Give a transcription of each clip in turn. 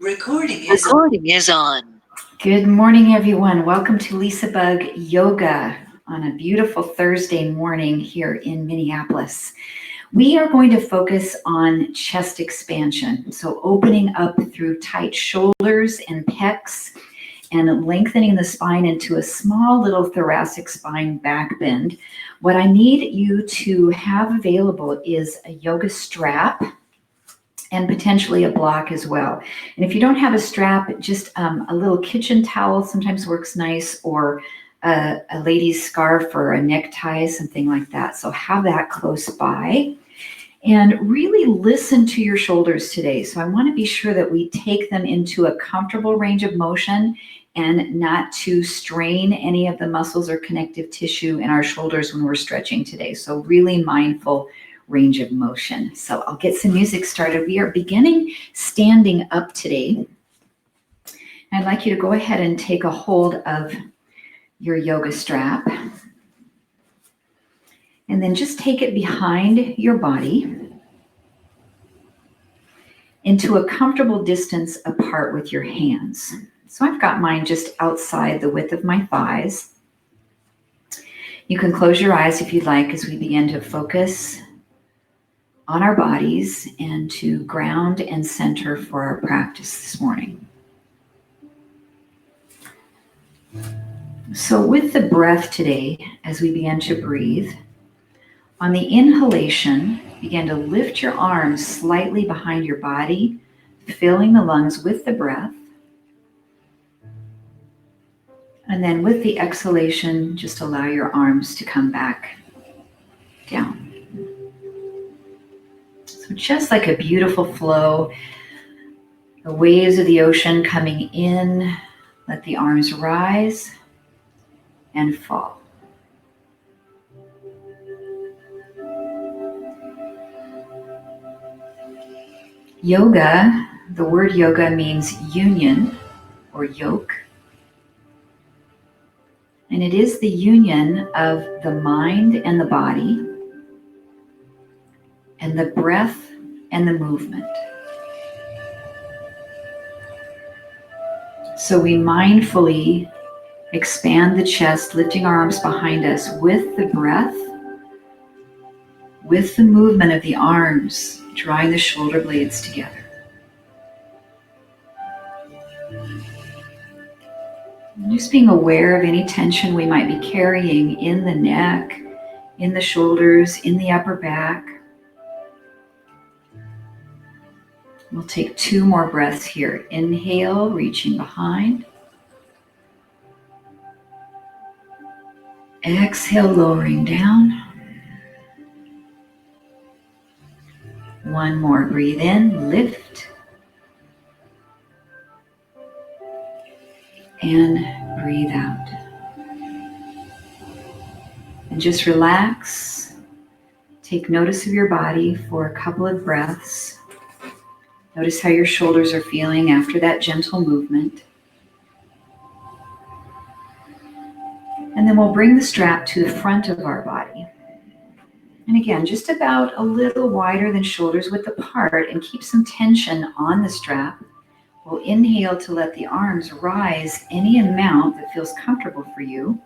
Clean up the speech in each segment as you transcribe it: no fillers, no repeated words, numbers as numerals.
Recording is on. Good morning, everyone. Welcome to LisaBug Yoga on a beautiful Thursday morning here in Minneapolis. We are going to focus on chest expansion. So opening up through tight shoulders and pecs and lengthening the spine into a small little thoracic spine back bend. What I need you to have available is a yoga strap and potentially a block as well. And if you don't have a strap, just a little kitchen towel sometimes works nice, or a lady's scarf or a necktie, something like that. So have that close by. And really listen to your shoulders today. So I want to be sure that we take them into a comfortable range of motion and not to strain any of the muscles or connective tissue in our shoulders when we're stretching today. So really mindful range of motion. So I'll get some music started. We are beginning standing up today. I'd like you to go ahead and take a hold of your yoga strap. And then just take it behind your body into a comfortable distance apart with your hands. So I've got mine just outside the width of my thighs. You can close your eyes if you'd like as we begin to focus on our bodies and to ground and center for our practice this morning. So with the breath today, as we begin to breathe, on the inhalation, begin to lift your arms slightly behind your body, filling the lungs with the breath. And then with the exhalation, just allow your arms to come back down. So just like a beautiful flow, the waves of the ocean coming in, let the arms rise and fall. Yoga, the word yoga means union or yoke. And it is the union of the mind and the body, and the breath and the movement. So we mindfully expand the chest, lifting our arms behind us with the breath, with the movement of the arms, drawing the shoulder blades together. And just being aware of any tension we might be carrying in the neck, in the shoulders, in the upper back. We'll take 2 more breaths here. Inhale, reaching behind. Exhale, lowering down. 1 more, breathe in, lift. And breathe out. And just relax. Take notice of your body for a couple of breaths. Notice how your shoulders are feeling after that gentle movement. And then we'll bring the strap to the front of our body. And again, just about a little wider than shoulders width apart, and keep some tension on the strap. We'll inhale to let the arms rise any amount that feels comfortable for you.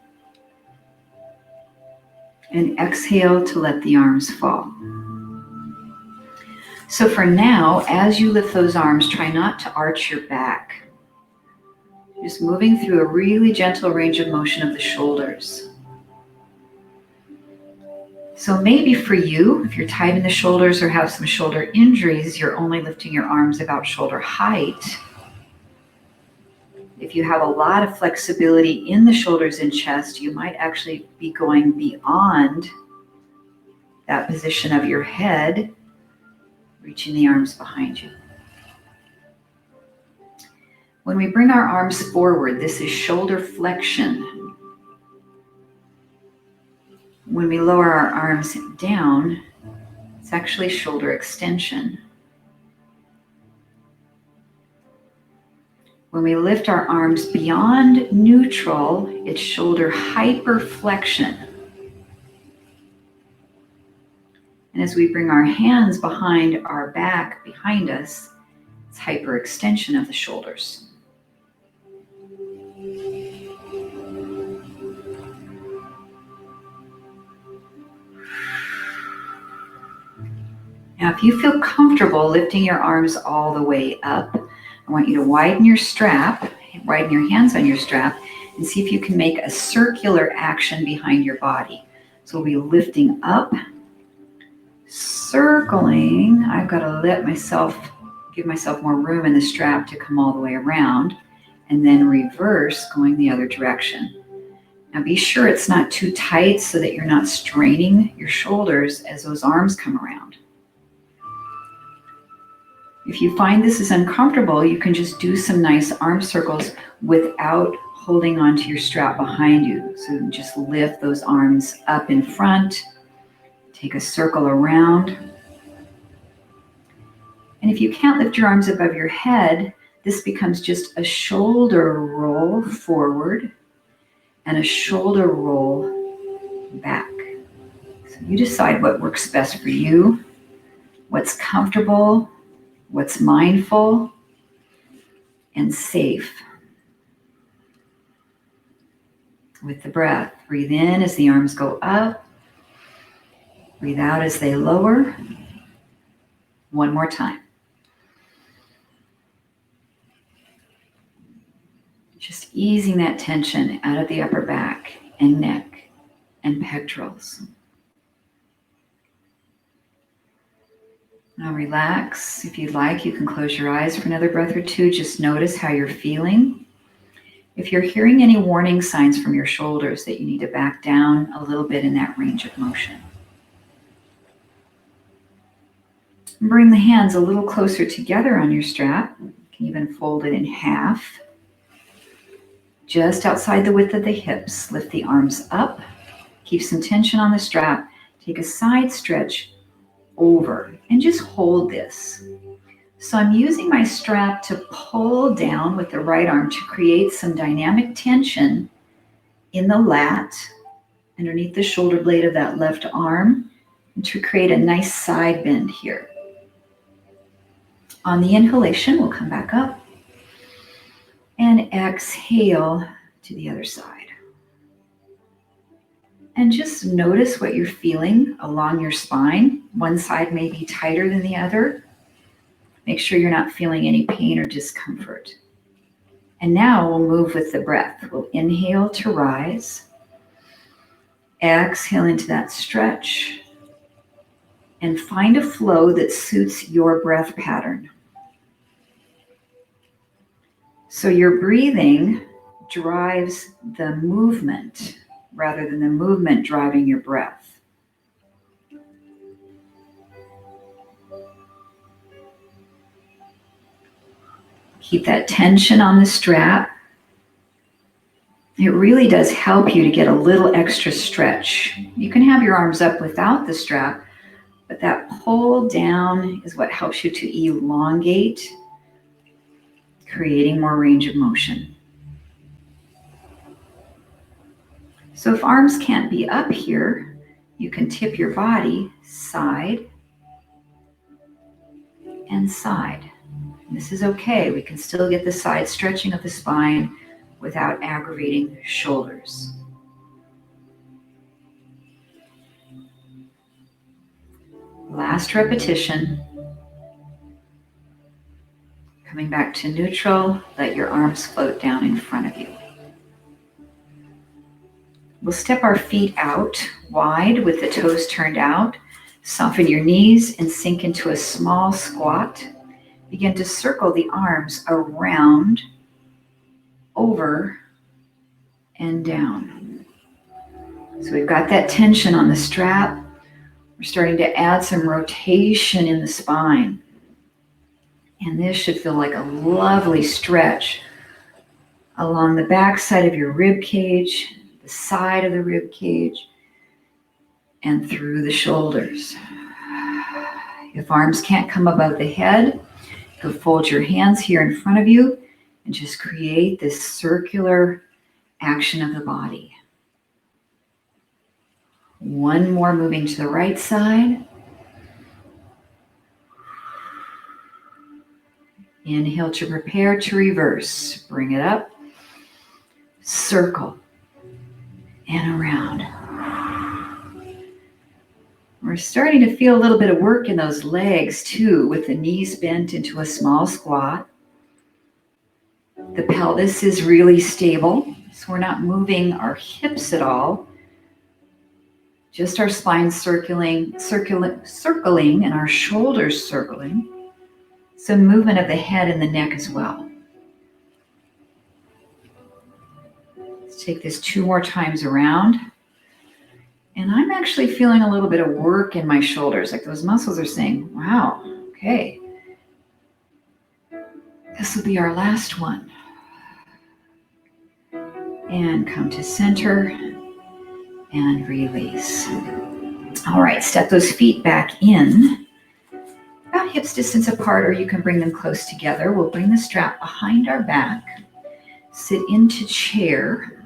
And exhale to let the arms fall. So for now, as you lift those arms, try not to arch your back. Just moving through a really gentle range of motion of the shoulders. So maybe for you, if you're tight in the shoulders or have some shoulder injuries, you're only lifting your arms about shoulder height. If you have a lot of flexibility in the shoulders and chest, you might actually be going beyond that position of your head, reaching the arms behind you. When we bring our arms forward, this is shoulder flexion. When we lower our arms down, it's actually shoulder extension. When we lift our arms beyond neutral, it's shoulder hyperflexion. And as we bring our hands behind our back, behind us, it's It's hyperextension of the shoulders. Now, if you feel comfortable lifting your arms all the way up, I want you to widen your strap, widen your hands on your strap, and see if you can make a circular action behind your body. So we'll be lifting up, circling. I've got to give myself more room in the strap to come all the way around, and then reverse, going the other direction. Now be sure it's not too tight so that you're not straining your shoulders as those arms come around. If you find this is uncomfortable, you can just do some nice arm circles without holding onto your strap behind you. So just lift those arms up in front, take a circle around. And if you can't lift your arms above your head, this becomes just a shoulder roll forward and a shoulder roll back. So you decide what works best for you, what's comfortable, what's mindful and safe. With the breath, breathe in as the arms go up, breathe out as they lower. One more time. Just easing that tension out of the upper back and neck and pectorals. Now relax. If you'd like, you can close your eyes for another breath or two. Just notice how you're feeling. If you're hearing any warning signs from your shoulders that you need to back down a little bit in that range of motion. Bring the hands a little closer together on your strap. You can even fold it in half. Just outside the width of the hips, lift the arms up. Keep some tension on the strap. Take a side stretch over and just hold this. So I'm using my strap to pull down with the right arm to create some dynamic tension in the lat underneath the shoulder blade of that left arm and to create a nice side bend here. On the inhalation, we'll come back up and exhale to the other side. And just notice what you're feeling along your spine. One side may be tighter than the other. Make sure you're not feeling any pain or discomfort. And now we'll move with the breath. We'll inhale to rise. Exhale into that stretch. And find a flow that suits your breath pattern. So your breathing drives the movement rather than the movement driving your breath. Keep that tension on the strap. It really does help you to get a little extra stretch. You can have your arms up without the strap, but that pull down is what helps you to elongate, creating more range of motion. So if arms can't be up here, you can tip your body side and side. And this is okay. We can still get the side stretching of the spine without aggravating the shoulders. Last repetition. Coming back to neutral, let your arms float down in front of you. We'll step our feet out wide with the toes turned out. Soften your knees and sink into a small squat. Begin to circle the arms around, over, and down. So we've got that tension on the strap. We're starting to add some rotation in the spine. And this should feel like a lovely stretch along the back side of your rib cage, the side of the rib cage, and through the shoulders. If arms can't come above the head, go fold your hands here in front of you and just create this circular action of the body. One more moving to the right side. Inhale to prepare to reverse. Bring it up. Circle. And around. We're starting to feel a little bit of work in those legs too, with the knees bent into a small squat. The pelvis is really stable, so we're not moving our hips at all. Just our spine circling, and our shoulders circling. Some movement of the head and the neck as well. Let's take this 2 more times around. And I'm actually feeling a little bit of work in my shoulders, like those muscles are saying, wow, okay. This will be our last one. And come to center and release. All right, step those feet back in, about hips distance apart, or you can bring them close together. We'll bring the strap behind our back, sit into chair,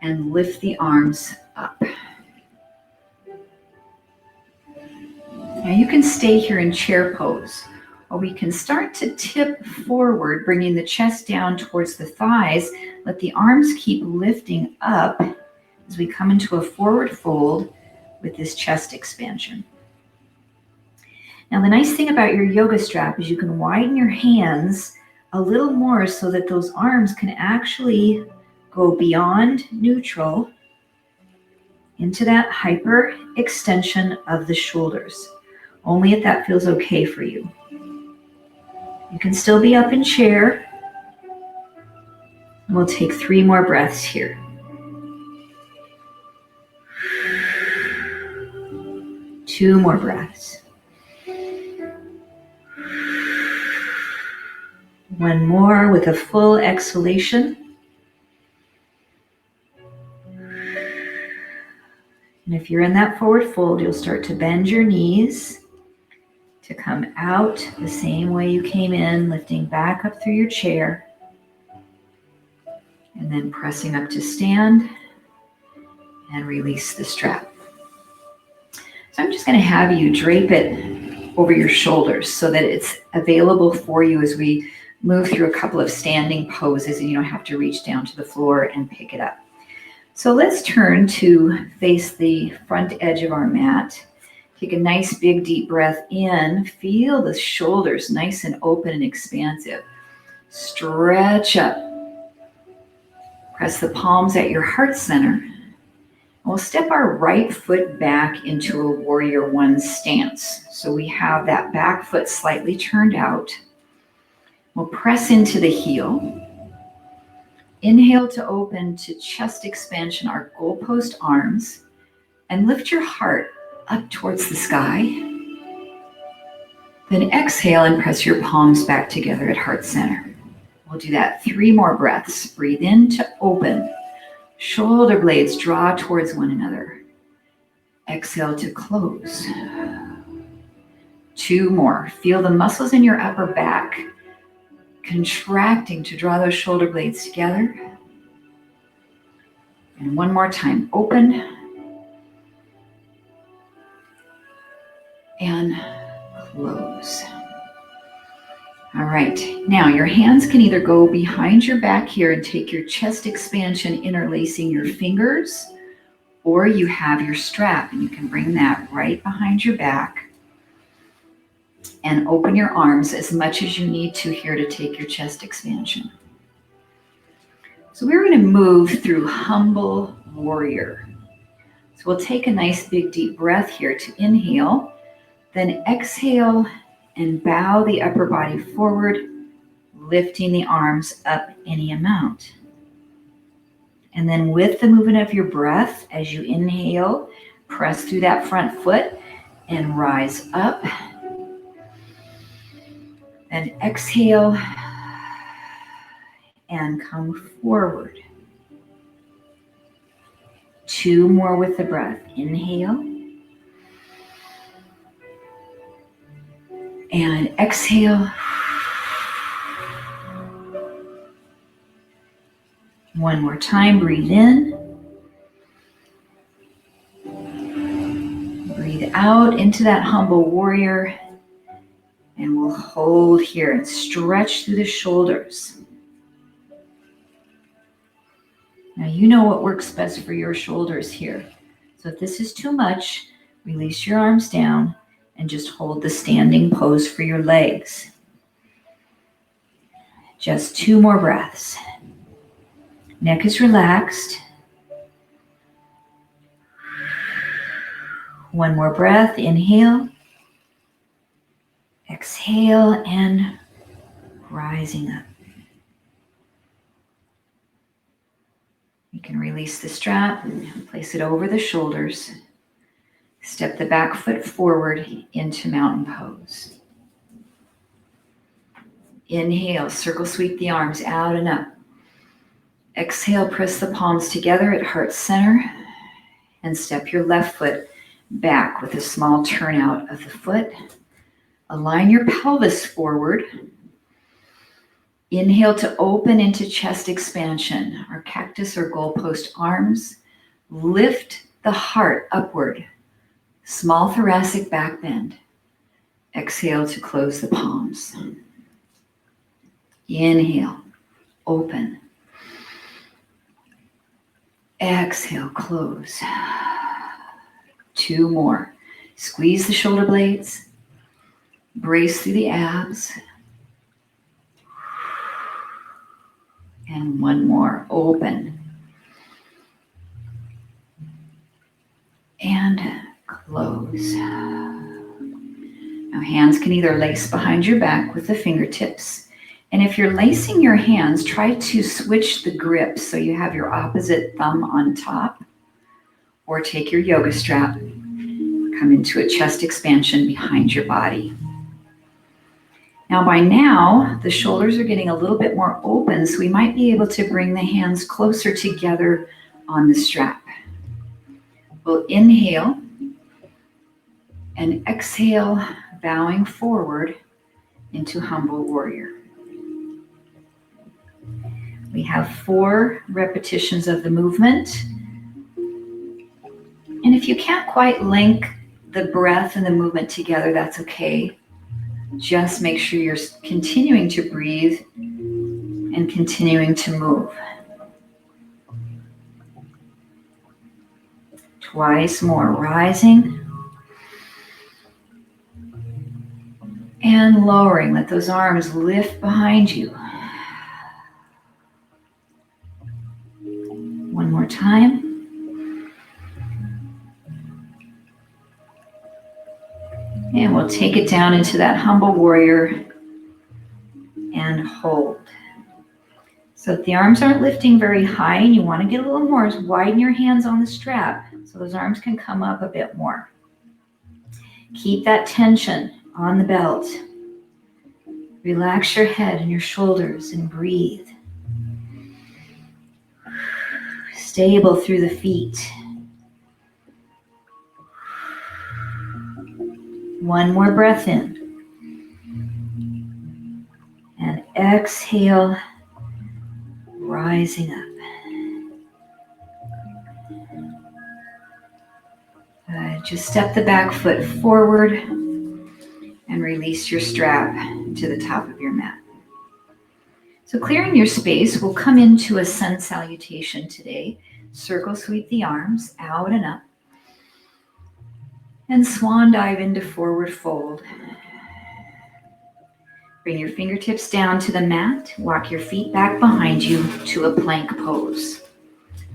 and lift the arms up. Now you can stay here in chair pose, or we can start to tip forward, bringing the chest down towards the thighs. Let the arms keep lifting up as we come into a forward fold with this chest expansion. Now, the nice thing about your yoga strap is you can widen your hands a little more so that those arms can actually go beyond neutral into that hyper extension of the shoulders. Only if that feels okay for you. You can still be up in chair. And we'll take 3 more breaths here. Two more breaths. One more with a full exhalation. And if you're in that forward fold, you'll start to bend your knees to come out the same way you came in, lifting back up through your chair. And then pressing up to stand and release the strap. So I'm just going to have you drape it over your shoulders so that it's available for you as we move through a couple of standing poses and you don't have to reach down to the floor and pick it up. So let's turn to face the front edge of our mat. Take a nice big deep breath in. Feel the shoulders nice and open and expansive. Stretch up. Press the palms at your heart center. We'll step our right foot back into a warrior one stance. So we have that back foot slightly turned out. We'll press into the heel. Inhale to open to chest expansion, our goalpost arms, and lift your heart up towards the sky. Then exhale and press your palms back together at heart center. We'll do that 3 more breaths. Breathe in to open. Shoulder blades draw towards one another. Exhale to close. 2 more. Feel the muscles in your upper back contracting to draw those shoulder blades together. And 1 more time. Open. And close. All right, now your hands can either go behind your back here and take your chest expansion, interlacing your fingers, or you have your strap and you can bring that right behind your back and open your arms as much as you need to here to take your chest expansion. So we're going to move through humble warrior. So we'll take a nice big deep breath here to inhale, then exhale and bow the upper body forward, lifting the arms up any amount. And then with the movement of your breath, as you inhale, press through that front foot and rise up. Then exhale and come forward. 2 more with the breath. Inhale. And exhale. 1 more time. Breathe in. Breathe out into that humble warrior. And we'll hold here and stretch through the shoulders. Now you know what works best for your shoulders here. So if this is too much, release your arms down and just hold the standing pose for your legs. Just 2 more breaths. Neck is relaxed. 1 more breath. Inhale. Exhale and rising up. You can release the strap, place it over the shoulders. Step the back foot forward into mountain pose. Inhale, circle sweep the arms out and up. Exhale, press the palms together at heart center and step your left foot back with a small turnout of the foot. Align your pelvis forward. Inhale to open into chest expansion, our cactus or goalpost arms. Lift the heart upward. Small thoracic back bend. Exhale to close the palms. Inhale, open. Exhale, close. 2 more. Squeeze the shoulder blades. Brace through the abs. And 1 more. Open. And close. Now hands can either lace behind your back with the fingertips. And if you're lacing your hands, try to switch the grip so you have your opposite thumb on top. Or take your yoga strap. Come into a chest expansion behind your body. Now by now, the shoulders are getting a little bit more open, so we might be able to bring the hands closer together on the strap. We'll inhale and exhale, bowing forward into humble warrior. We have 4 repetitions of the movement. And if you can't quite link the breath and the movement together, that's okay. Just make sure you're continuing to breathe and continuing to move. Twice more, rising and lowering. Let those arms lift behind you. 1 more time. And we'll take it down into that humble warrior and hold. So if the arms aren't lifting very high and you want to get a little more, widen your hands on the strap so those arms can come up a bit more. Keep that tension on the belt. Relax your head and your shoulders and breathe. Stable through the feet. 1 more breath in. And exhale, rising up. Just step the back foot forward and release your strap to the top of your mat. So clearing your space, we'll come into a sun salutation today. Circle sweep the arms out and up. And swan dive into forward fold. Bring your fingertips down to the mat. Walk your feet back behind you to a plank pose.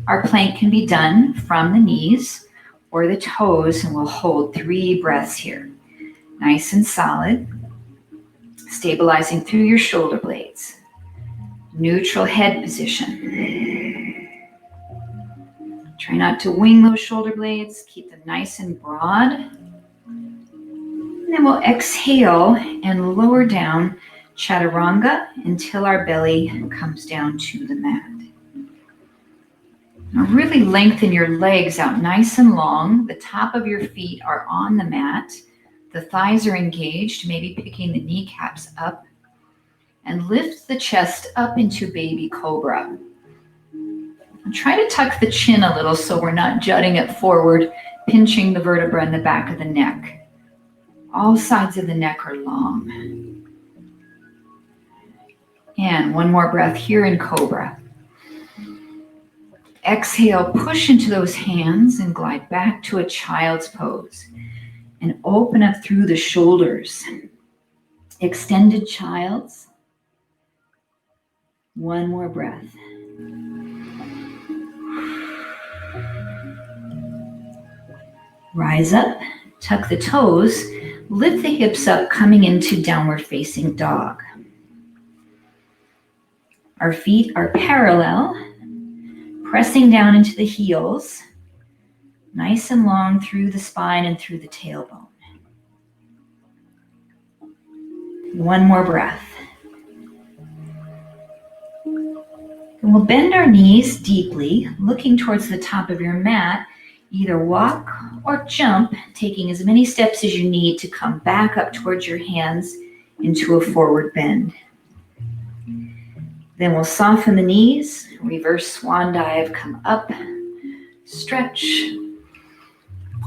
Our plank can be done from the knees or the toes, and we'll hold 3 breaths here. Nice and solid. Stabilizing through your shoulder blades. Neutral head position. Try not to wing those shoulder blades. Keep them nice and broad. And then we'll exhale and lower down chaturanga until our belly comes down to the mat. Now really lengthen your legs out nice and long. The top of your feet are on the mat. The thighs are engaged, maybe picking the kneecaps up. And lift the chest up into baby cobra. And try to tuck the chin a little so we're not jutting it forward, pinching the vertebra in the back of the neck. All sides of the neck are long. And one more breath here in Cobra. Exhale, push into those hands and glide back to a child's pose. And open up through the shoulders. Extended child's. One more breath. Rise up, tuck the toes, lift the hips up, coming into downward facing dog. Our feet are parallel, pressing down into the heels, nice and long through the spine and through the tailbone. One more breath. And we'll bend our knees deeply, looking towards the top of your mat. Either walk or jump, taking as many steps as you need to come back up towards your hands into a forward bend. Then we'll soften the knees, reverse swan dive, come up, stretch,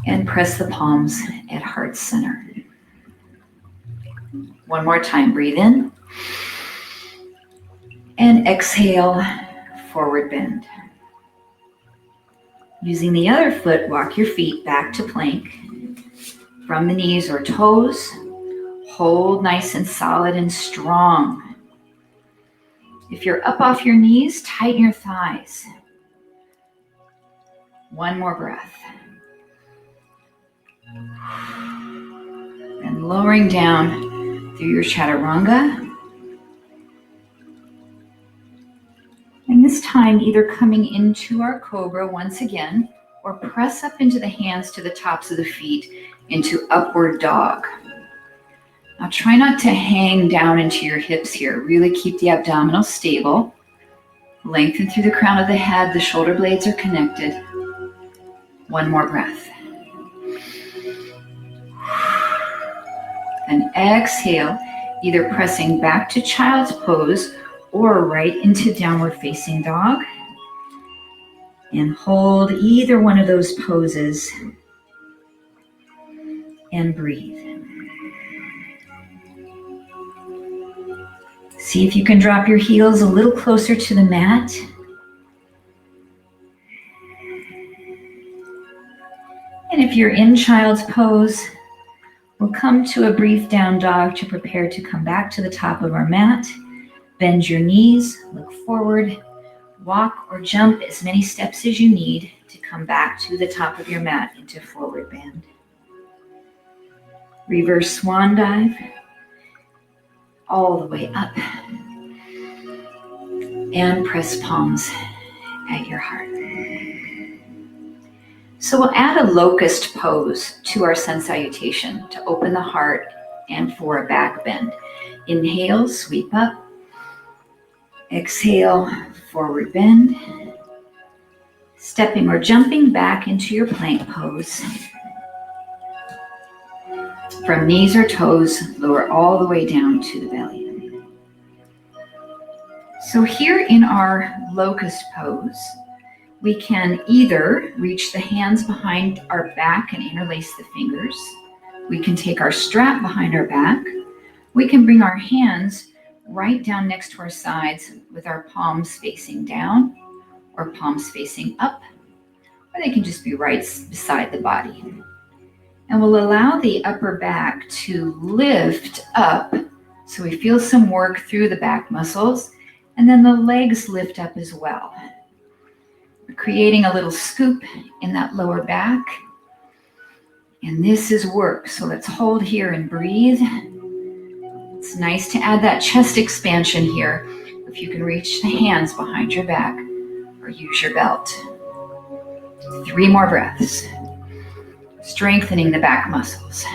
and press the palms at heart center. One more time, breathe in. And exhale, forward bend. Using the other foot, walk your feet back to plank. From the knees or toes, hold nice and solid and strong. If you're up off your knees, tighten your thighs. One more breath. And lowering down through your chaturanga. And this time, either coming into our cobra once again, or press up into the hands to the tops of the feet into upward dog. Now try not to hang down into your hips here. Really keep the abdominals stable. Lengthen through the crown of the head. The shoulder blades are connected. One more breath. And exhale, either pressing back to child's pose or right into downward facing dog. And hold either one of those poses and breathe. See if you can drop your heels a little closer to the mat. And if you're in child's pose, we'll come to a brief down dog to prepare to come back to the top of our mat. Bend your knees, look forward, walk or jump as many steps as you need to come back to the top of your mat into forward bend. Reverse swan dive, all the way up. And press palms at your heart. So we'll add a locust pose to our sun salutation to open the heart and for a back bend. Inhale, sweep up. Exhale, forward bend. Stepping or jumping back into your plank pose. From knees or toes, lower all the way down to the belly. So here in our locust pose, we can either reach the hands behind our back and interlace the fingers. We can take our strap behind our back. We can bring our hands right down next to our sides with our palms facing down or palms facing up, or they can just be right beside the body. And we'll allow the upper back to lift up so we feel some work through the back muscles, and then the legs lift up as well. We're creating a little scoop in that lower back, and this is work. So let's hold here and breathe. It's nice to add that chest expansion here if you can reach the hands behind your back or use your belt. 3 more breaths, strengthening the back muscles.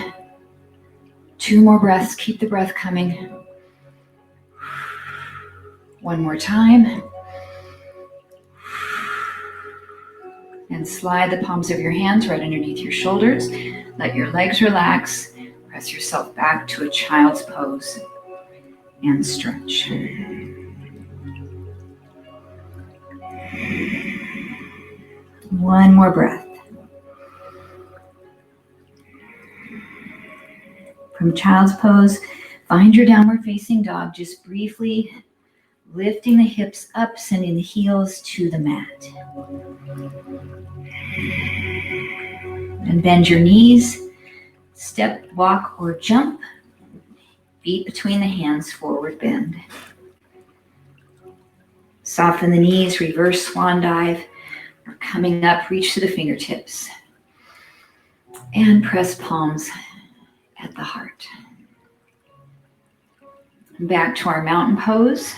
2 more breaths, keep the breath coming. 1 more time. And slide the palms of your hands right underneath your shoulders. Let your legs relax. Press yourself back to a child's pose and stretch. One more breath. From child's pose, find your downward facing dog, just briefly lifting the hips up, sending the heels to the mat. And bend your knees, step, walk, or jump. Feet between the hands, forward bend. Soften the knees, reverse swan dive. Or coming up, reach to the fingertips. And press palms at the heart. Back to our mountain pose.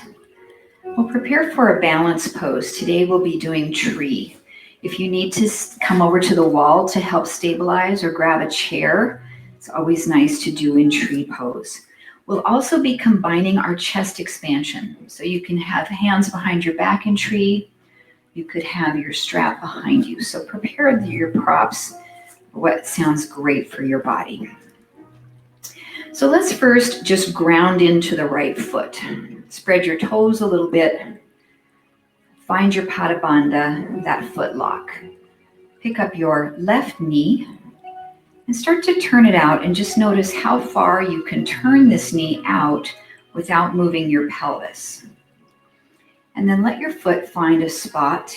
We'll prepare for a balance pose. Today we'll be doing tree. If you need to come over to the wall to help stabilize or grab a chair, it's always nice to do in tree pose. We'll also be combining our chest expansion. So you can have hands behind your back in tree. You could have your strap behind you. So prepare your props for what sounds great for your body. So let's first just ground into the right foot. Spread your toes a little bit. Find your Pada Bandha, that foot lock. Pick up your left knee and start to turn it out, and just notice how far you can turn this knee out without moving your pelvis. And then let your foot find a spot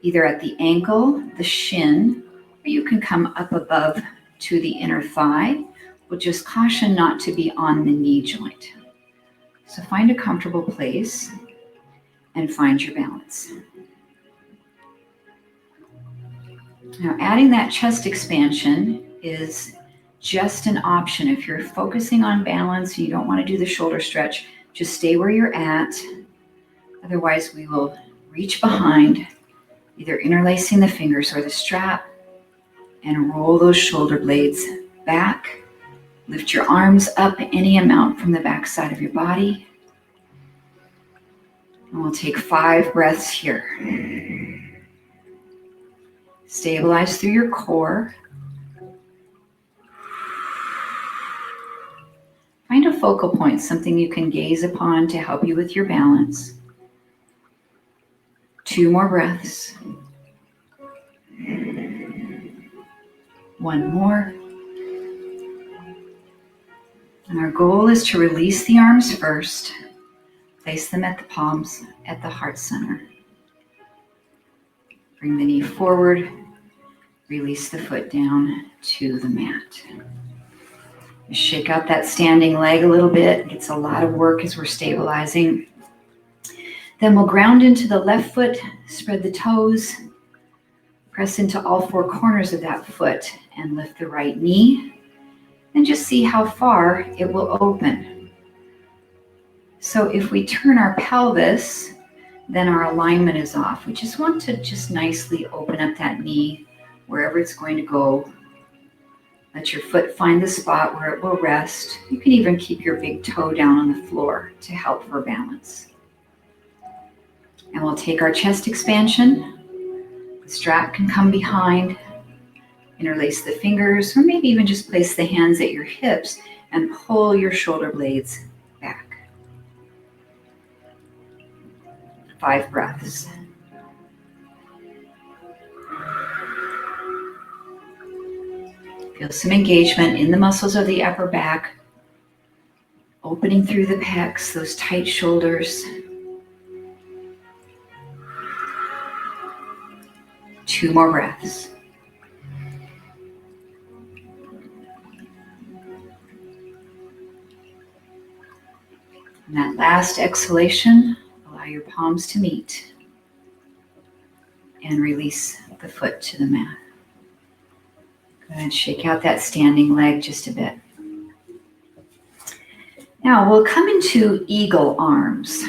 either at the ankle, the shin, or you can come up above to the inner thigh. But just caution not to be on the knee joint. So find a comfortable place and find your balance. Now, adding that chest expansion is just an option. If you're focusing on balance and you don't want to do the shoulder stretch, just stay where you're at. Otherwise, we will reach behind, either interlacing the fingers or the strap, and roll those shoulder blades back. Lift your arms up any amount from the back side of your body. And we'll take 5 breaths here. Stabilize through your core. Find a focal point, something you can gaze upon to help you with your balance. 2 more breaths. 1 more. And our goal is to release the arms first. Place them at the palms, at the heart center. Bring the knee forward. Release the foot down to the mat. Just shake out that standing leg a little bit. It's a lot of work as we're stabilizing. Then we'll ground into the left foot, spread the toes, press into all 4 corners of that foot, and lift the right knee. And just see how far it will open. So if we turn our pelvis, then our alignment is off. We just want to just nicely open up that knee wherever it's going to go. Let your foot find the spot where it will rest. You can even keep your big toe down on the floor to help for balance. And we'll take our chest expansion. The strap can come behind. Interlace the fingers, or maybe even just place the hands at your hips and pull your shoulder blades back. 5 breaths. Feel some engagement in the muscles of the upper back, opening through the pecs, those tight shoulders. 2 more breaths. And that last exhalation, allow your palms to meet and release the foot to the mat. Go ahead and shake out that standing leg just a bit. Now we'll come into eagle arms.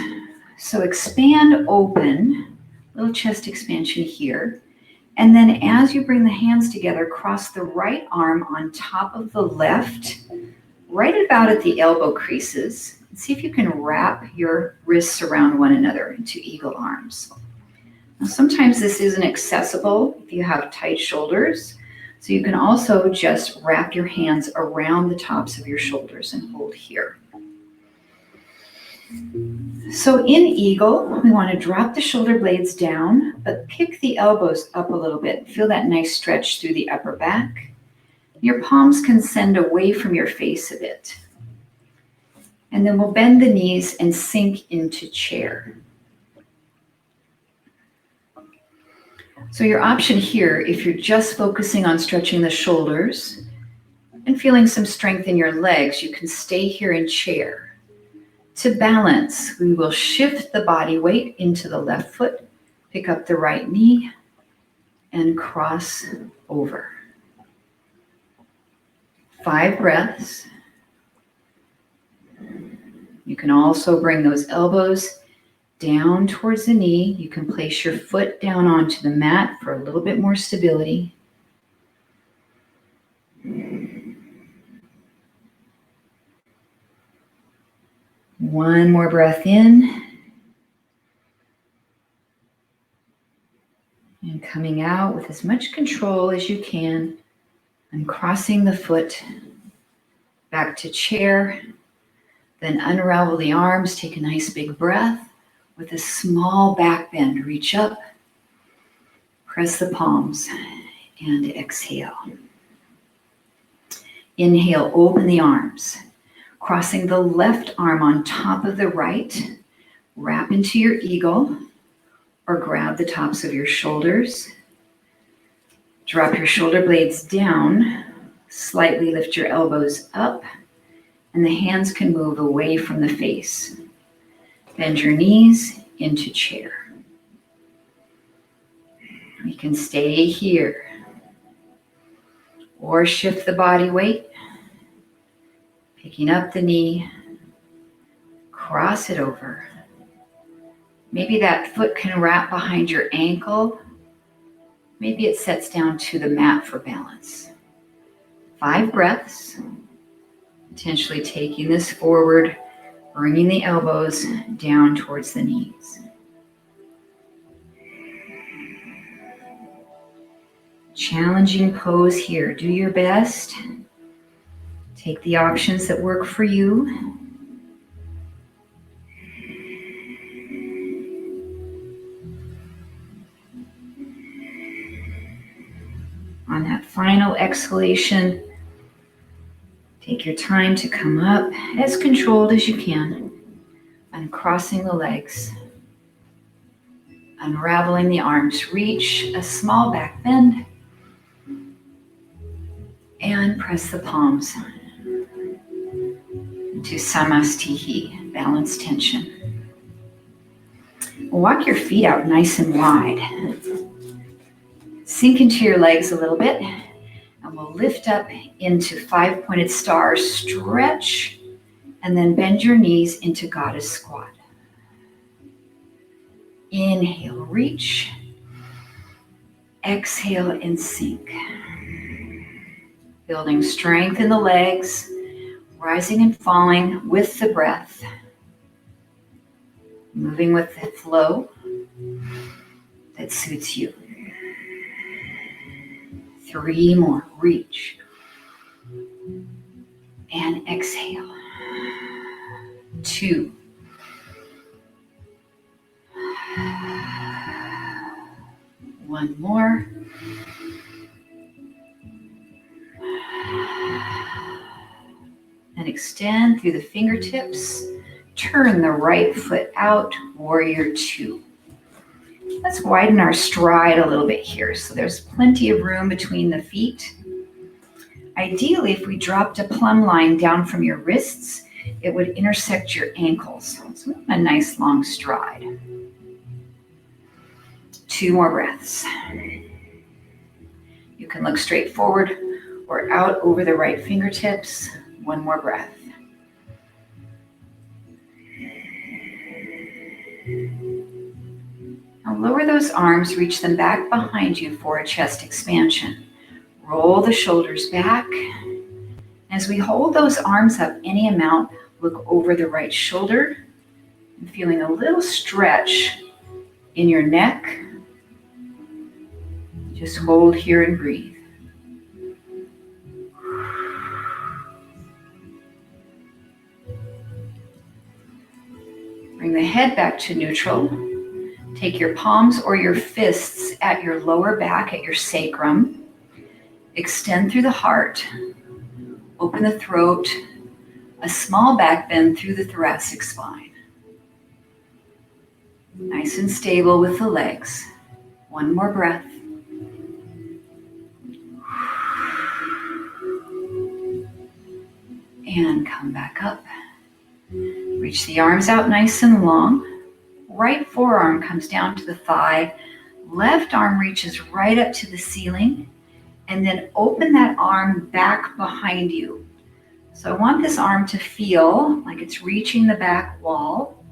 So expand open, little chest expansion here. And then as you bring the hands together, cross the right arm on top of the left, right about at the elbow creases. See if you can wrap your wrists around one another into eagle arms. Now, sometimes this isn't accessible if you have tight shoulders, so you can also just wrap your hands around the tops of your shoulders and hold here. So in eagle, we want to drop the shoulder blades down, but pick the elbows up a little bit. Feel that nice stretch through the upper back. Your palms can send away from your face a bit. And then we'll bend the knees and sink into chair. So your option here, if you're just focusing on stretching the shoulders and feeling some strength in your legs, you can stay here in chair. To balance, we will shift the body weight into the left foot, pick up the right knee, and cross over. 5 breaths. You can also bring those elbows down towards the knee. You can place your foot down onto the mat for a little bit more stability. One more breath in. And coming out with as much control as you can. And crossing the foot back to chair. Then unravel the arms. Take a nice big breath. With a small back bend, reach up, press the palms, and exhale. Inhale, open the arms, crossing the left arm on top of the right, wrap into your eagle, or grab the tops of your shoulders. Drop your shoulder blades down, slightly lift your elbows up, and the hands can move away from the face. Bend your knees into chair. We can stay here or shift the body weight, picking up the knee, cross it over. Maybe that foot can wrap behind your ankle. Maybe it sets down to the mat for balance. 5 breaths, potentially taking this forward, bringing the elbows down towards the knees. Challenging pose here. Do your best. Take the options that work for you. On that final exhalation, take your time to come up as controlled as you can, uncrossing the legs, unraveling the arms, reach a small back bend, and press the palms to Samastihi, balance tension. Walk your feet out nice and wide. Sink into your legs a little bit. And we'll lift up into 5-pointed stars, stretch, and then bend your knees into goddess squat. Inhale, reach. Exhale and sink. Building strength in the legs, rising and falling with the breath. Moving with the flow that suits you. 3 more. Reach. And exhale. 2. 1 more. And extend through the fingertips. Turn the right foot out, warrior 2. Let's widen our stride a little bit here. So there's plenty of room between the feet. Ideally, if we dropped a plumb line down from your wrists, it would intersect your ankles. So a nice long stride. 2 more breaths. You can look straight forward or out over the right fingertips. 1 more breath. Now lower those arms, reach them back behind you for a chest expansion. Roll the shoulders back. As we hold those arms up any amount, look over the right shoulder and feeling a little stretch in your neck. Just hold here and breathe. Bring the head back to neutral. Take your palms or your fists at your lower back, at your sacrum. Extend through the heart. Open the throat. A small back bend through the thoracic spine. Nice and stable with the legs. One more breath. And come back up. Reach the arms out nice and long. Right forearm comes down to the thigh. Left arm reaches right up to the ceiling. And then open that arm back behind you. So I want this arm to feel like it's reaching the back wall,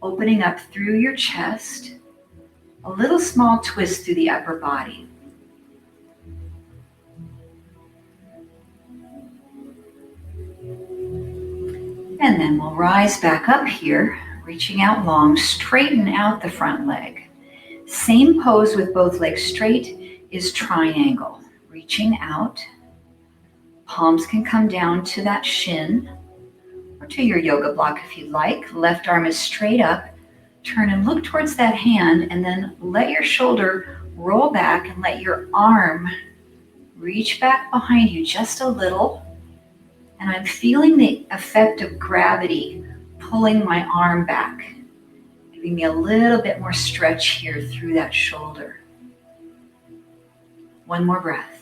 opening up through your chest. A little small twist through the upper body. And then we'll rise back up here, reaching out long, straighten out the front leg. Same pose with both legs straight is triangle. Reaching out, palms can come down to that shin or to your yoga block if you'd like. Left arm is straight up. Turn and look towards that hand and then let your shoulder roll back and let your arm reach back behind you just a little. And I'm feeling the effect of gravity pulling my arm back, giving me a little bit more stretch here through that shoulder. One more breath.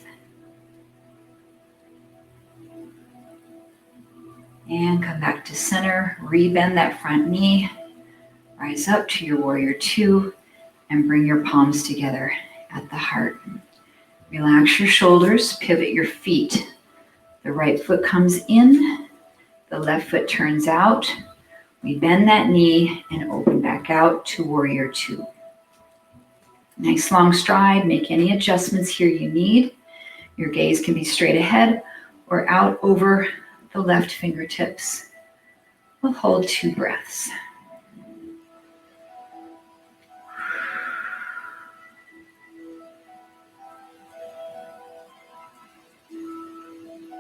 And come back to center, rebend that front knee, rise up to your warrior two, and bring your palms together at the heart. Relax your shoulders, pivot your feet. The right foot comes in, the left foot turns out. We bend that knee and open back out to warrior two. Nice long stride, make any adjustments here you need. Your gaze can be straight ahead or out over the left fingertips. We'll hold 2 breaths.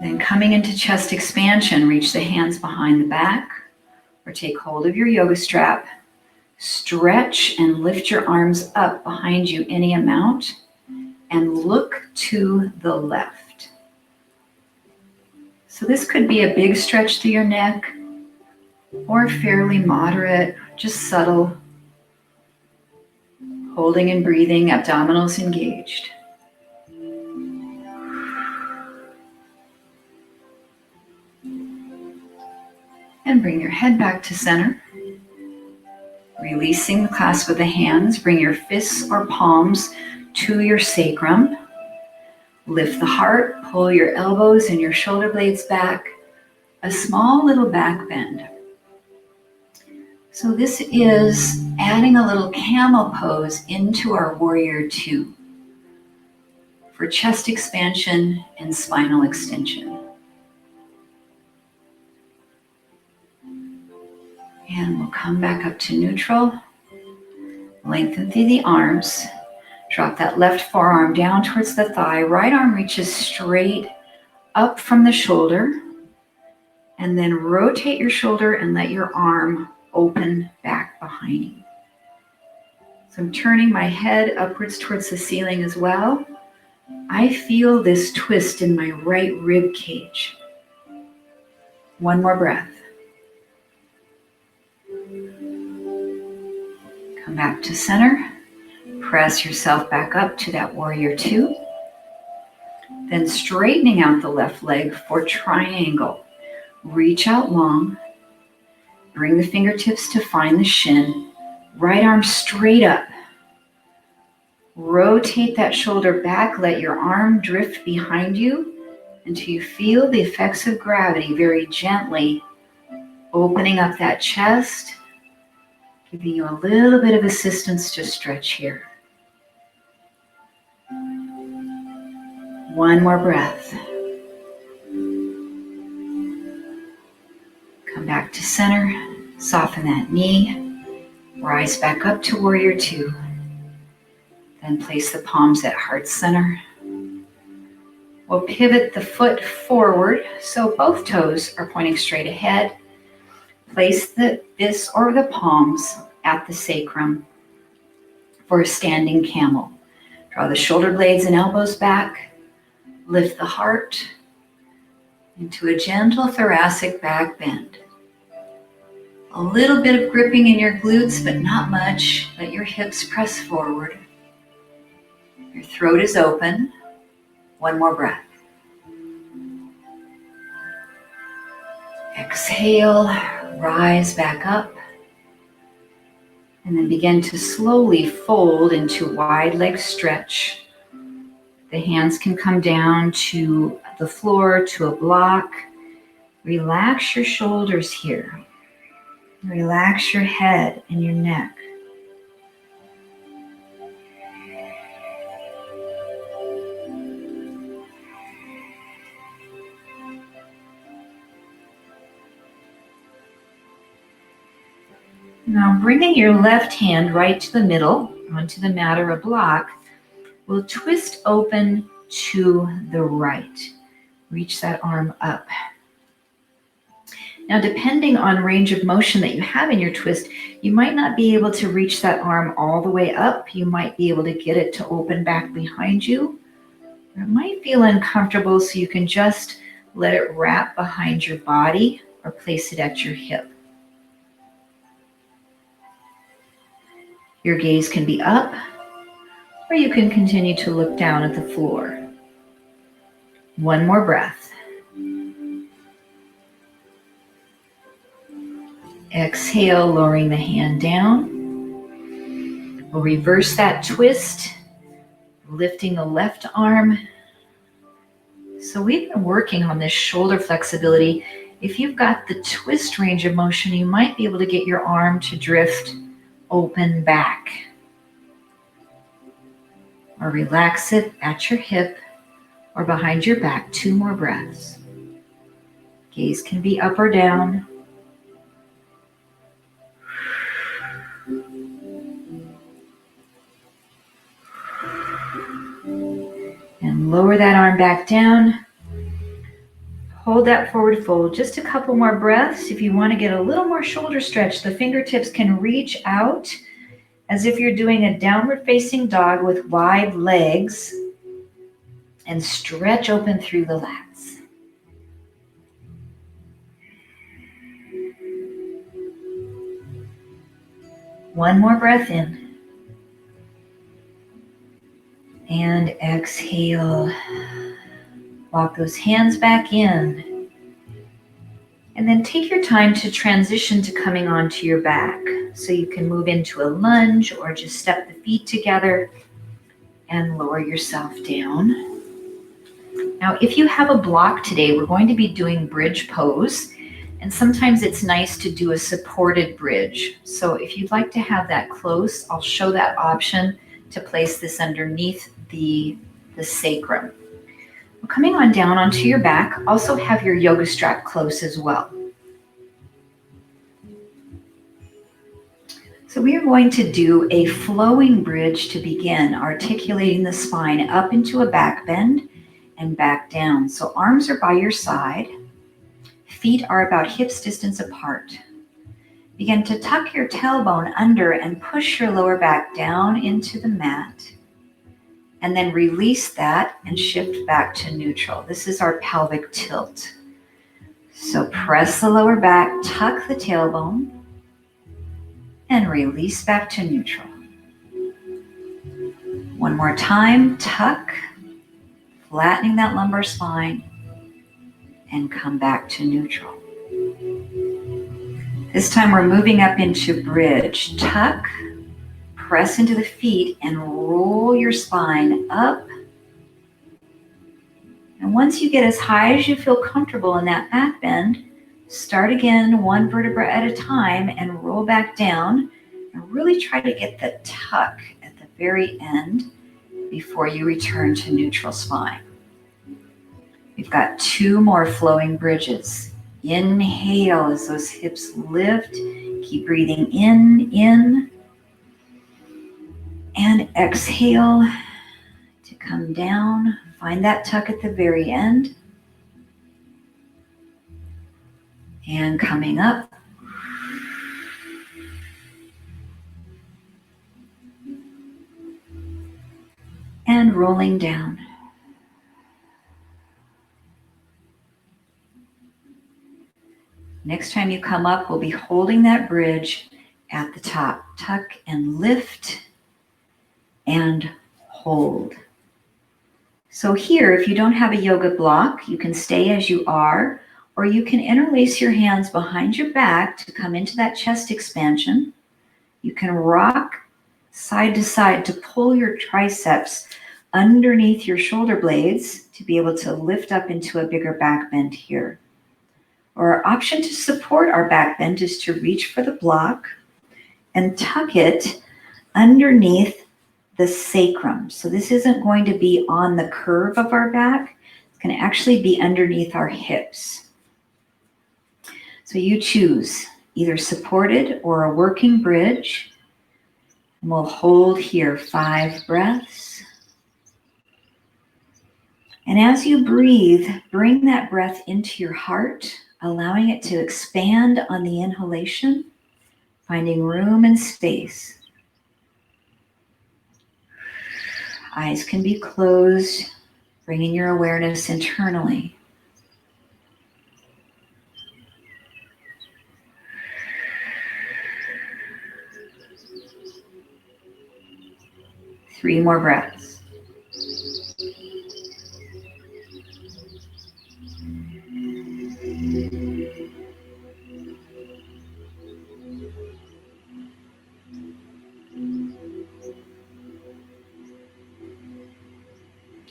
Then coming into chest expansion, reach the hands behind the back or take hold of your yoga strap. Stretch and lift your arms up behind you any amount and look to the left. So this could be a big stretch through your neck or fairly moderate, just subtle. Holding and breathing, abdominals engaged. And bring your head back to center. Releasing the clasp of the hands, bring your fists or palms to your sacrum. Lift the heart, pull your elbows and your shoulder blades back. A small little back bend. So this is adding a little camel pose into our warrior two for chest expansion and spinal extension. And we'll come back up to neutral. Lengthen through the arms. Drop that left forearm down towards the thigh. Right arm reaches straight up from the shoulder. And then rotate your shoulder and let your arm open back behind you. So I'm turning my head upwards towards the ceiling as well. I feel this twist in my right rib cage. One more breath. Come back to center. Press yourself back up to that warrior two. Then straightening out the left leg for triangle. Reach out long. Bring the fingertips to find the shin. Right arm straight up. Rotate that shoulder back. Let your arm drift behind you until you feel the effects of gravity very gently opening up that chest, giving you a little bit of assistance to stretch here. One more breath. Come back to center, soften that knee, rise back up to warrior two. Then place the palms at heart center. We'll pivot the foot forward so both toes are pointing straight ahead. Place this or the palms at the sacrum for a standing camel. Draw the shoulder blades and elbows back. Lift the heart into a gentle thoracic back bend. A little bit of gripping in your glutes, but not much. Let your hips press forward. Your throat is open. One more breath. Exhale, rise back up. And then begin to slowly fold into wide leg stretch. The hands can come down to the floor, to a block. Relax your shoulders here. Relax your head and your neck. Now bringing your left hand right to the middle, onto the mat or a block, we'll twist open to the right. Reach that arm up. Now, depending on range of motion that you have in your twist, you might not be able to reach that arm all the way up. You might be able to get it to open back behind you. Or it might feel uncomfortable, so you can just let it wrap behind your body or place it at your hip. Your gaze can be up, or you can continue to look down at the floor. One more breath. Exhale, lowering the hand down. We'll reverse that twist, lifting the left arm. So we've been working on this shoulder flexibility. If you've got the twist range of motion, you might be able to get your arm to drift open back. Or relax it at your hip or behind your back. Two more breaths. Gaze can be up or down. And lower that arm back down. Hold that forward fold. Just a couple more breaths. If you want to get a little more shoulder stretch, the fingertips can reach out as if you're doing a downward facing dog with wide legs, and stretch open through the lats. One more breath in. And exhale. Walk those hands back in. And then take your time to transition to coming onto your back. So you can move into a lunge or just step the feet together and lower yourself down. Now, if you have a block today, we're going to be doing bridge pose. And sometimes it's nice to do a supported bridge. So if you'd like to have that close, I'll show that option to place this underneath the sacrum. Coming on down onto your back, also have your yoga strap close as well. So we are going to do a flowing bridge to begin, articulating the spine up into a back bend and back down. So arms are by your side, feet are about hips distance apart. Begin to tuck your tailbone under and push your lower back down into the mat. And then release that and shift back to neutral. This is our pelvic tilt. So press the lower back, tuck the tailbone, and release back to neutral. One more time, tuck, flattening that lumbar spine, and come back to neutral. This time we're moving up into bridge. Tuck, press into the feet and roll your spine up. And once you get as high as you feel comfortable in that back bend, start again one vertebra at a time and roll back down. And really try to get the tuck at the very end before you return to neutral spine. We've got two more flowing bridges. Inhale as those hips lift. Keep breathing in. And exhale to come down. Find that tuck at the very end. And coming up. And rolling down. Next time you come up, we'll be holding that bridge at the top. Tuck and lift and hold. So here, if you don't have a yoga block, you can stay as you are, or you can interlace your hands behind your back to come into that chest expansion. You can rock side to side to pull your triceps underneath your shoulder blades to be able to lift up into a bigger back bend here. Or our option to support our back bend is to reach for the block and tuck it underneath the sacrum. So this isn't going to be on the curve of our back. It's going to actually be underneath our hips. So you choose either supported or a working bridge. And we'll hold here 5 breaths. And as you breathe, bring that breath into your heart, allowing it to expand on the inhalation, finding room and space. Eyes can be closed, bringing your awareness internally. Three more breaths.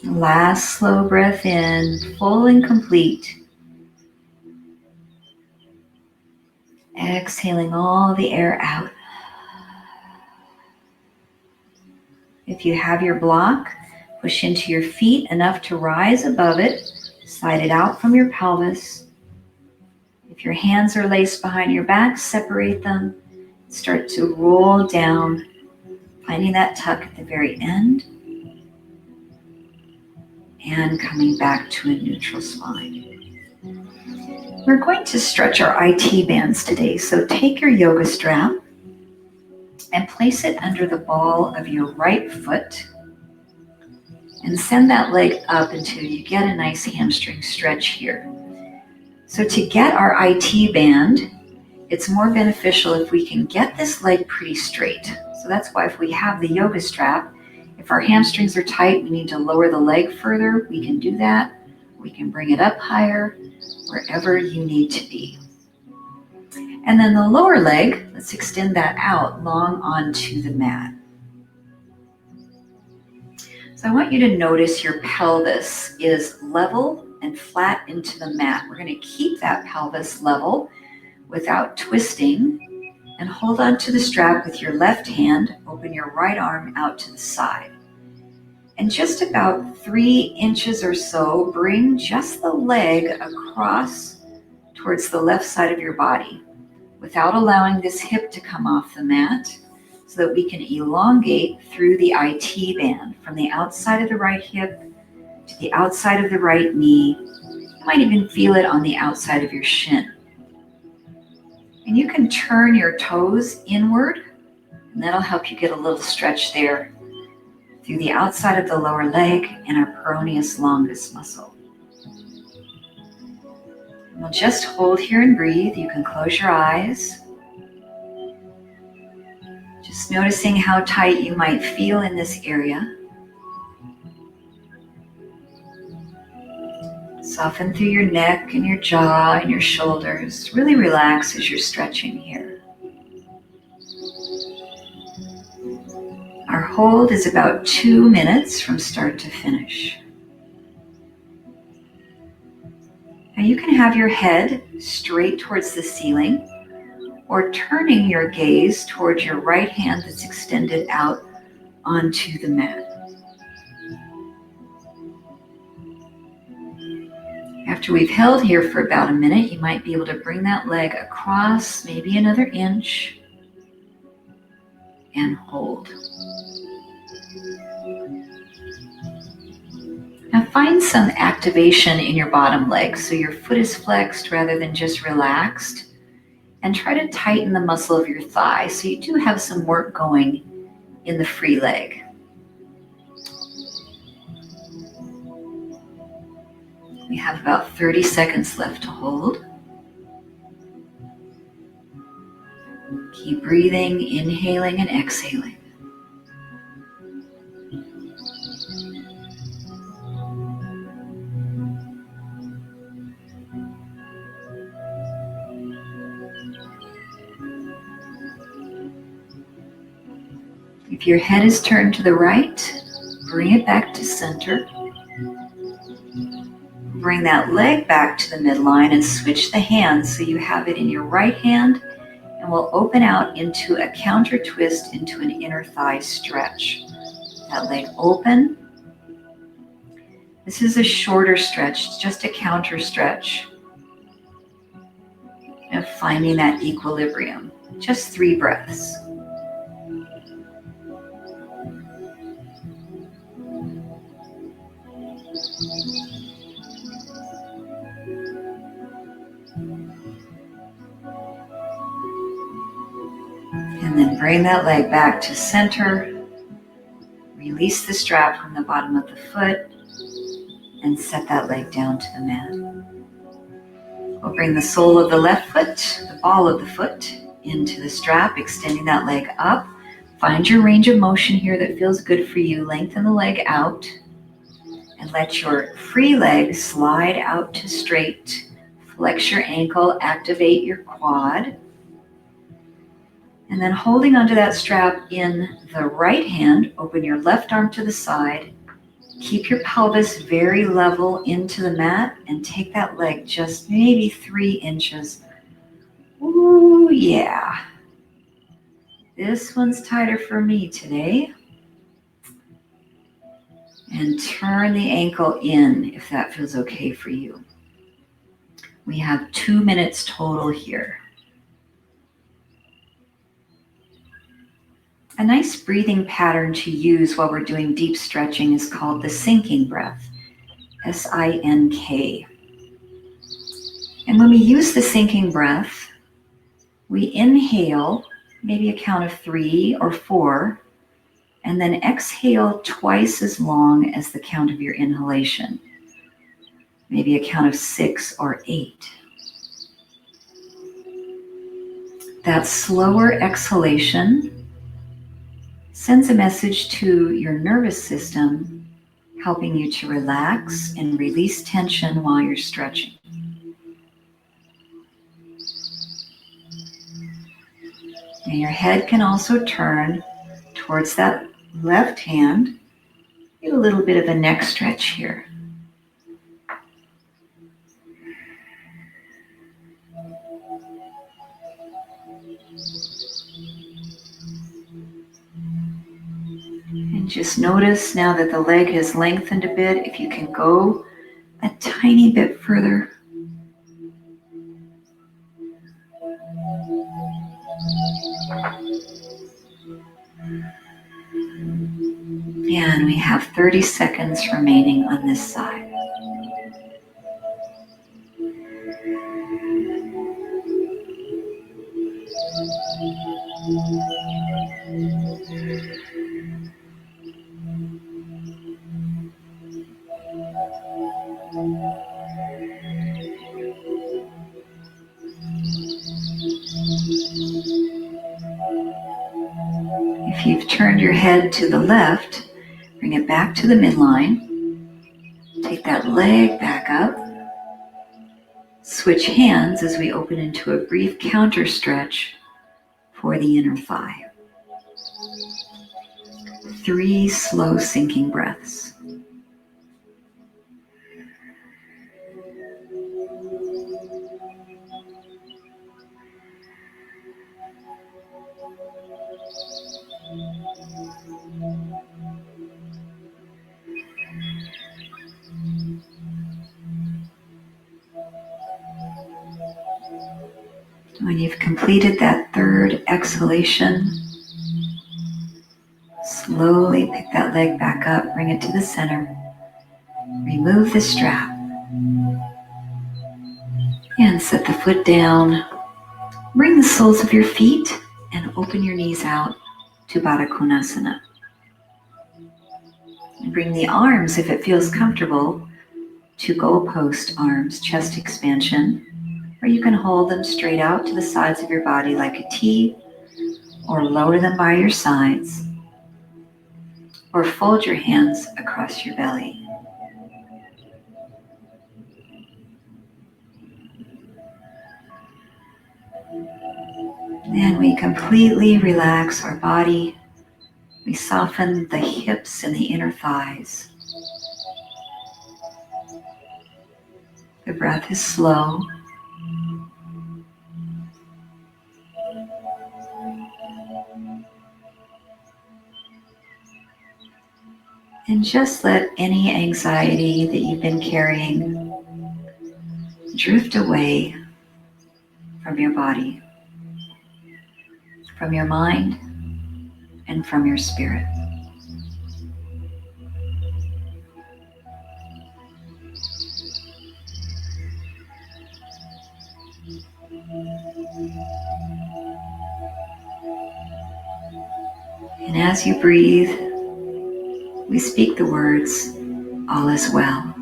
Last slow breath in, full and complete. Exhaling all the air out. If you have your block, push into your feet enough to rise above it, slide it out from your pelvis. If your hands are laced behind your back, separate them. Start to roll down, finding that tuck at the very end, and coming back to a neutral spine. We're going to stretch our IT bands today, so take your yoga strap and place it under the ball of your right foot and send that leg up until you get a nice hamstring stretch here. So to get our IT band, it's more beneficial if we can get this leg pretty straight. So that's why if we have the yoga strap, if our hamstrings are tight, we need to lower the leg further, we can do that. We can bring it up higher, wherever you need to be. And then the lower leg, let's extend that out long onto the mat. So I want you to notice your pelvis is level and flat into the mat. We're going to keep that pelvis level without twisting and hold on to the strap with your left hand. Open your right arm out to the side. And just about 3 inches or so, bring just the leg across towards the left side of your body without allowing this hip to come off the mat, so that we can elongate through the IT band from the outside of the right hip to the outside of the right knee. You might even feel it on the outside of your shin. And you can turn your toes inward, and that'll help you get a little stretch there through the outside of the lower leg and our peroneus longus muscle. And we'll just hold here and breathe. You can close your eyes. Just noticing how tight you might feel in this area. Soften through your neck and your jaw and your shoulders. Really relax as you're stretching here. Our hold is about 2 minutes from start to finish. Now you can have your head straight towards the ceiling or turning your gaze towards your right hand that's extended out onto the mat. After we've held here for about a minute, you might be able to bring that leg across maybe another inch and hold. Now find some activation in your bottom leg so your foot is flexed rather than just relaxed, and try to tighten the muscle of your thigh so you do have some work going in the free leg. We have about 30 seconds left to hold. Keep breathing, inhaling and exhaling. If your head is turned to the right, bring it back to center. Bring that leg back to the midline and switch the hands so you have it in your right hand, and we'll open out into a counter twist into an inner thigh stretch. That leg open. This is a shorter stretch, it's just a counter stretch of finding that equilibrium. Just 3 breaths. And then bring that leg back to center. Release the strap from the bottom of the foot and set that leg down to the mat. We'll bring the sole of the left foot, the ball of the foot, into the strap, extending that leg up. Find your range of motion here that feels good for you. Lengthen the leg out and let your free leg slide out to straight. Flex your ankle, activate your quad. And then holding onto that strap in the right hand, open your left arm to the side. Keep your pelvis very level into the mat and take that leg just maybe 3 inches. Ooh, yeah. This one's tighter for me today. And turn the ankle in if that feels okay for you. We have 2 minutes total here. A nice breathing pattern to use while we're doing deep stretching is called the sinking breath, S-I-N-K. And when we use the sinking breath, we inhale, maybe a count of 3 or 4, and then exhale twice as long as the count of your inhalation, maybe a count of 6 or 8. That slower exhalation sends a message to your nervous system, helping you to relax and release tension while you're stretching. And your head can also turn towards that left hand. Get a little bit of a neck stretch here. And just notice now that the leg has lengthened a bit, if you can go a tiny bit further. And we have 30 seconds remaining on this side. If you've turned your head to the left, bring it back to the midline. Take that leg back up. Switch hands as we open into a brief counter stretch for the inner thigh. 3 slow sinking breaths. When you've completed that 3rd exhalation, slowly pick that leg back up, bring it to the center, remove the strap, and set the foot down. Bring the soles of your feet and open your knees out to Baddha Konasana. And bring the arms, if it feels comfortable, to goalpost arms, chest expansion, or you can hold them straight out to the sides of your body like a T, or lower them by your sides, or fold your hands across your belly. Then we completely relax our body. We soften the hips and the inner thighs. The breath is slow. And just let any anxiety that you've been carrying drift away from your body, from your mind, and from your spirit. And as you breathe, we speak the words, all is well.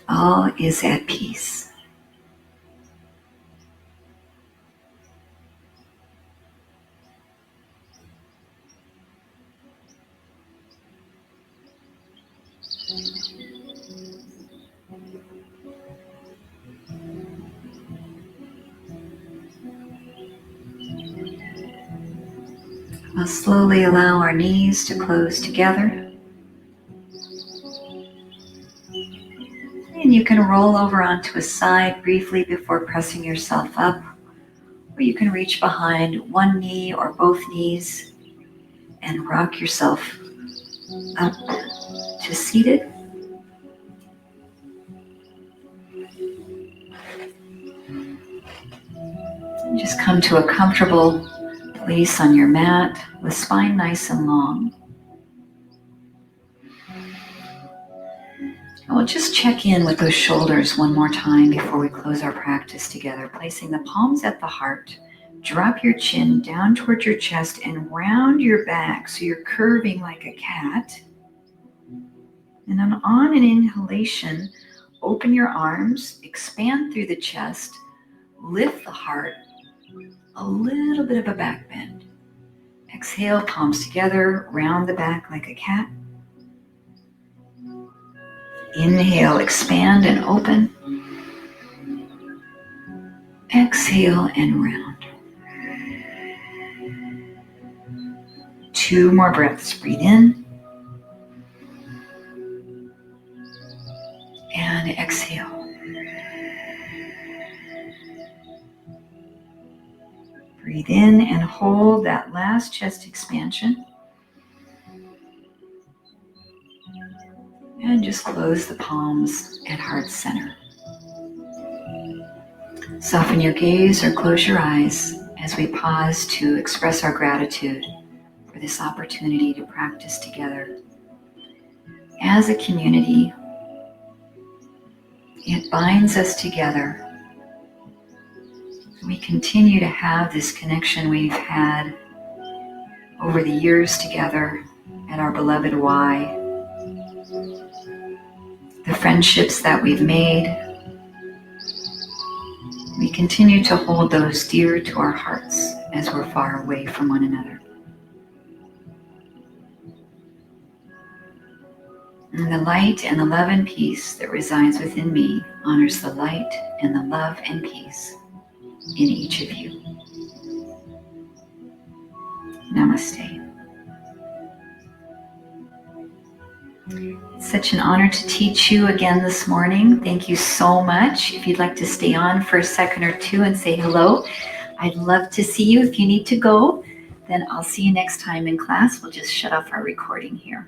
All is at peace. We'll slowly allow our knees to close together. And you can roll over onto a side briefly before pressing yourself up, or you can reach behind one knee or both knees and rock yourself up to seated. And just come to a comfortable place on your mat with spine nice and long. And we'll just check in with those shoulders one more time before we close our practice together, placing the palms at the heart. Drop your chin down towards your chest and round your back so you're curving like a cat. And then on an inhalation, open your arms, expand through the chest, lift the heart, a little bit of a back bend. Exhale, palms together, round the back like a cat. Inhale, expand and open. Exhale and round. 2 more breaths. Breathe in. And exhale. Breathe in and hold that last chest expansion. And just close the palms at heart center. Soften your gaze or close your eyes as we pause to express our gratitude for this opportunity to practice together. As a community, it binds us together. We continue to have this connection we've had over the years together at our beloved Y. The friendships that we've made, we continue to hold those dear to our hearts as we're far away from one another. And the light and the love and peace that resides within me honors the light and the love and peace in each of you. Namaste. It's such an honor to teach you again this morning. Thank you so much. If you'd like to stay on for a second or two and say hello, I'd love to see you. If you need to go, then I'll see you next time in class. We'll just shut off our recording here.